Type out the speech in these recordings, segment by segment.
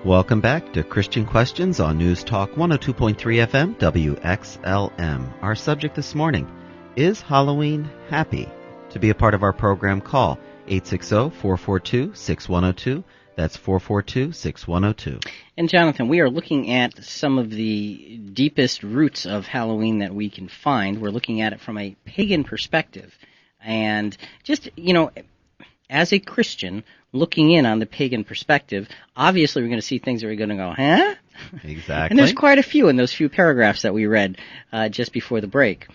Welcome back to Christian Questions on News Talk 102.3 FM WXLM. Our subject this morning, is Halloween happy? To be a part of our program, call 860-442-6102. That's 442-6102. And Jonathan, we are looking at some of the deepest roots of Halloween that we can find. We're looking at it from a pagan perspective. And just, as a Christian, looking in on the pagan perspective, obviously we're going to see things that we're going to go, huh? Exactly. And there's quite a few in those few paragraphs that we read just before the break.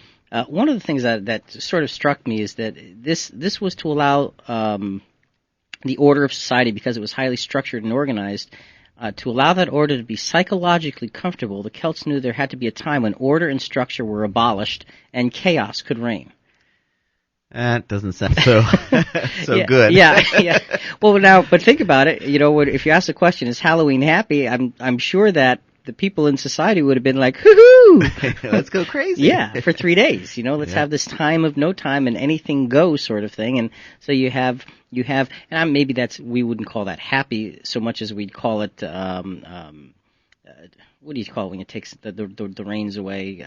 One of the things that sort of struck me is that this was to allow the order of society, because it was highly structured and organized, to allow that order to be psychologically comfortable. The Celts knew there had to be a time when order and structure were abolished and chaos could reign. That doesn't sound so good. Yeah. Well, but think about it. If you ask the question, is Halloween happy? I'm sure that the people in society would have been like, hoo-hoo! Let's go crazy. Yeah, for 3 days. Let's have this time of no time and anything goes sort of thing. And so you have, and maybe we wouldn't call that happy so much as we'd call it, what do you call it when it takes the reins away?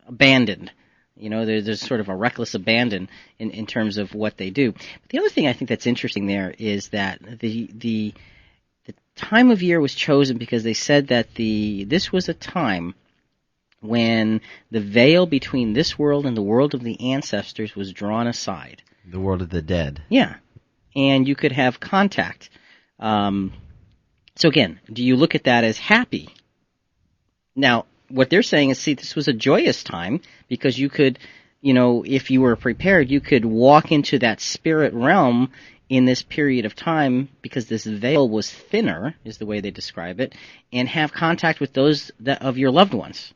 Abandoned. There's sort of a reckless abandon in terms of what they do. But the other thing I think that's interesting there is that the time of year was chosen because they said that this was a time when the veil between this world and the world of the ancestors was drawn aside. The world of the dead. Yeah. And you could have contact. So again, do you look at that as happy? Now, what they're saying is, this was a joyous time because you could, if you were prepared, you could walk into that spirit realm in this period of time because this veil was thinner, is the way they describe it, and have contact with those of your loved ones.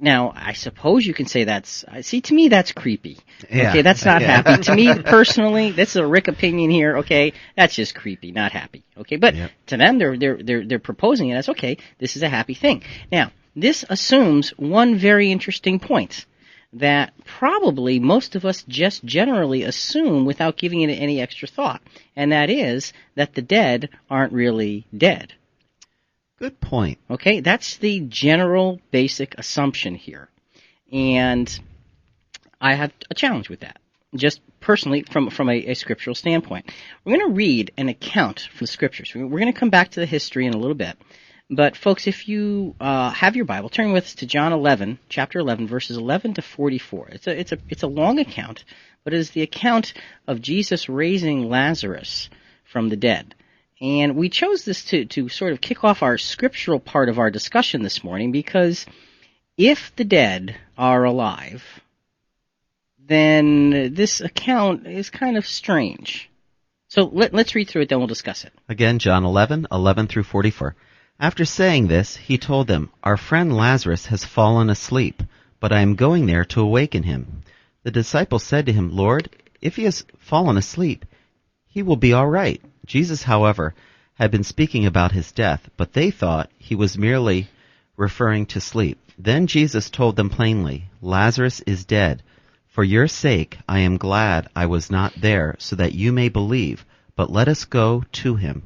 Now, I suppose you can say to me, that's creepy. Yeah. Okay, that's not happy. To me, personally, this is a Rick opinion here, okay, that's just creepy, not happy. Okay, but to them, they're proposing it as, okay, this is a happy thing. Now, this assumes one very interesting point that probably most of us just generally assume without giving it any extra thought, and that is that the dead aren't really dead. Good point. Okay, that's the general basic assumption here. And I have a challenge with that, just personally from a scriptural standpoint. We're going to read an account from the scriptures. We're going to come back to the history in a little bit. But, folks, if you have your Bible, turn with us to John 11, chapter 11, verses 11 to 44. It's a long account, but it is the account of Jesus raising Lazarus from the dead. And we chose this to sort of kick off our scriptural part of our discussion this morning because if the dead are alive, then this account is kind of strange. So let's read through it, then we'll discuss it. Again, John 11 through 44. After saying this, he told them, "Our friend Lazarus has fallen asleep, but I am going there to awaken him." The disciples said to him, "Lord, if he has fallen asleep, he will be all right." Jesus, however, had been speaking about his death, but they thought he was merely referring to sleep. Then Jesus told them plainly, "Lazarus is dead. For your sake I am glad I was not there, so that you may believe, but let us go to him."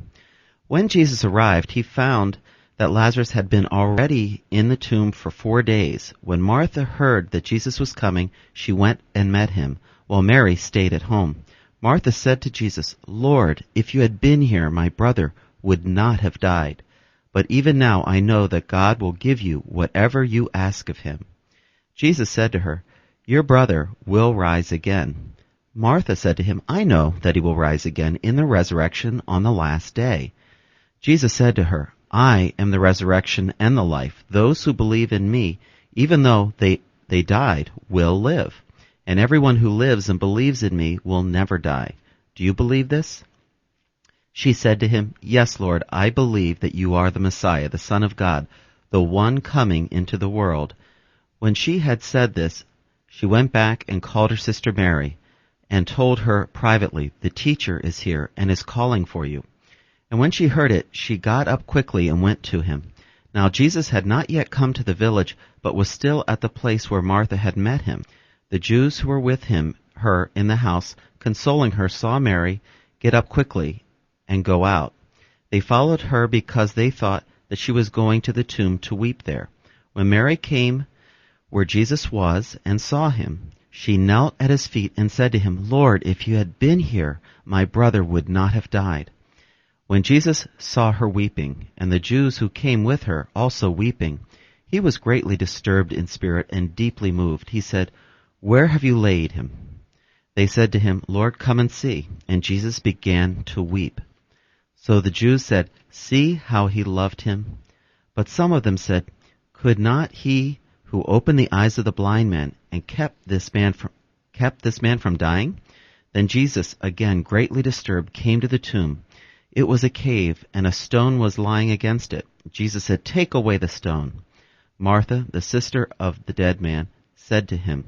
When Jesus arrived, he found that Lazarus had been already in the tomb for 4 days. When Martha heard that Jesus was coming, she went and met him, while Mary stayed at home. Martha said to Jesus, "Lord, if you had been here, my brother would not have died. But even now I know that God will give you whatever you ask of him." Jesus said to her, "Your brother will rise again." Martha said to him, "I know that he will rise again in the resurrection on the last day." Jesus said to her, "I am the resurrection and the life. Those who believe in me, even though they died, will live. And everyone who lives and believes in me will never die. Do you believe this?" She said to him, "Yes, Lord, I believe that you are the Messiah, the Son of God, the one coming into the world." When she had said this, she went back and called her sister Mary, and told her privately, "The teacher is here and is calling for you." And when she heard it, she got up quickly and went to him. Now Jesus had not yet come to the village, but was still at the place where Martha had met him. The Jews who were with her in the house, consoling her, saw Mary get up quickly and go out. They followed her because they thought that she was going to the tomb to weep there. When Mary came where Jesus was and saw him, she knelt at his feet and said to him, "Lord, if you had been here, my brother would not have died." When Jesus saw her weeping, and the Jews who came with her also weeping, he was greatly disturbed in spirit and deeply moved. He said, "Where have you laid him?" They said to him, "Lord, come and see." And Jesus began to weep. So the Jews said, "See how he loved him." But some of them said, "Could not he who opened the eyes of the blind man and kept this man from dying?" Then Jesus, again greatly disturbed, came to the tomb. It was a cave, and a stone was lying against it. Jesus said, "Take away the stone." Martha, the sister of the dead man, said to him,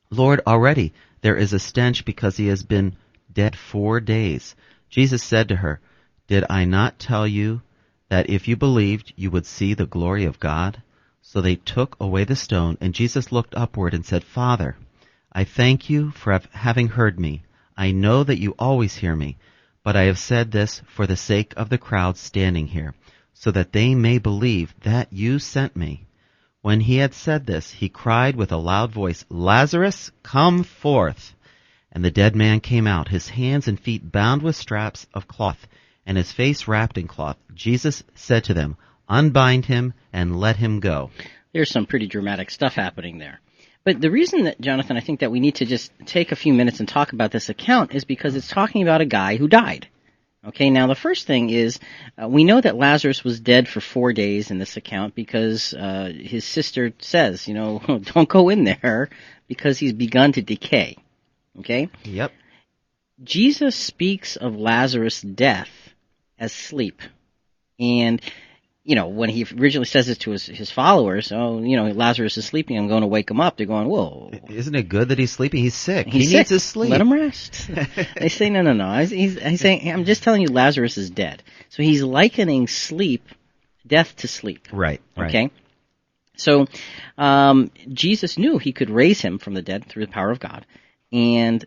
"Lord, already there is a stench because he has been dead 4 days." Jesus said to her, "Did I not tell you that if you believed, you would see the glory of God?" So they took away the stone, and Jesus looked upward and said, "Father, I thank you for having heard me. I know that you always hear me, but I have said this for the sake of the crowd standing here, so that they may believe that you sent me." When he had said this, he cried with a loud voice, "Lazarus, come forth!" And the dead man came out, his hands and feet bound with straps of cloth, and his face wrapped in cloth. Jesus said to them, "Unbind him and let him go." There's some pretty dramatic stuff happening there. But the reason that, Jonathan, I think that we need to just take a few minutes and talk about this account is because it's talking about a guy who died. Okay, now the first thing is we know that Lazarus was dead for 4 days in this account because his sister says, don't go in there because he's begun to decay. Okay? Yep. Jesus speaks of Lazarus' death as sleep. And, when he originally says this to his followers, Lazarus is sleeping, I'm going to wake him up. They're going, whoa. Isn't it good that he's sleeping? He's sick. He needs his sleep. Let him rest. They say, no. He's saying, I'm just telling you Lazarus is dead. So he's likening death to sleep. Right. Okay? So Jesus knew he could raise him from the dead through the power of God. And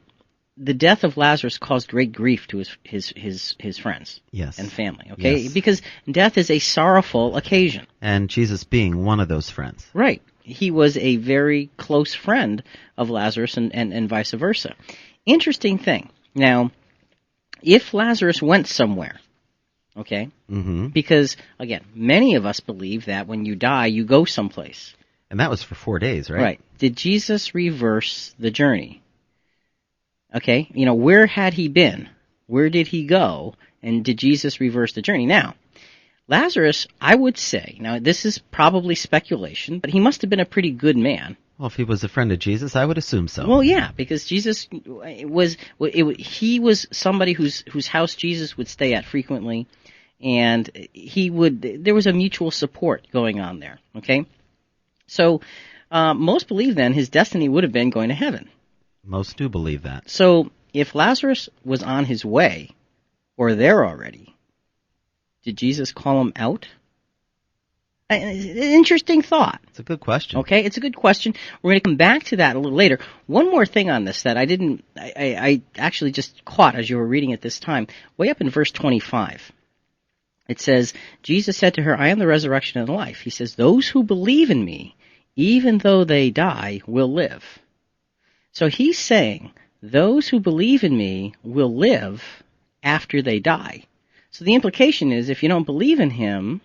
the death of Lazarus caused great grief to his friends and family, okay? Yes. Because death is a sorrowful occasion. And Jesus being one of those friends. Right. He was a very close friend of Lazarus and vice versa. Interesting thing. Now, if Lazarus went somewhere, okay? Mm-hmm. Because, again, many of us believe that when you die, you go someplace. And that was for 4 days, right? Right. Did Jesus reverse the journey? Okay, where had he been? Where did he go? And did Jesus reverse the journey? Now, Lazarus, I would say, now this is probably speculation, but he must have been a pretty good man. Well, if he was a friend of Jesus, I would assume so. Well, yeah, because Jesus he was somebody whose house Jesus would stay at frequently, and there was a mutual support going on there, okay? So, most believe then his destiny would have been going to heaven. Most do believe that. So, if Lazarus was on his way, or there already, did Jesus call him out? An interesting thought. It's a good question. Okay, it's a good question. We're going to come back to that a little later. One more thing on this that I actually just caught as you were reading it this time, way up in verse 25. It says, Jesus said to her, "I am the resurrection and the life." He says, "Those who believe in me, even though they die, will live." So he's saying, those who believe in me will live after they die. So the implication is, if you don't believe in him,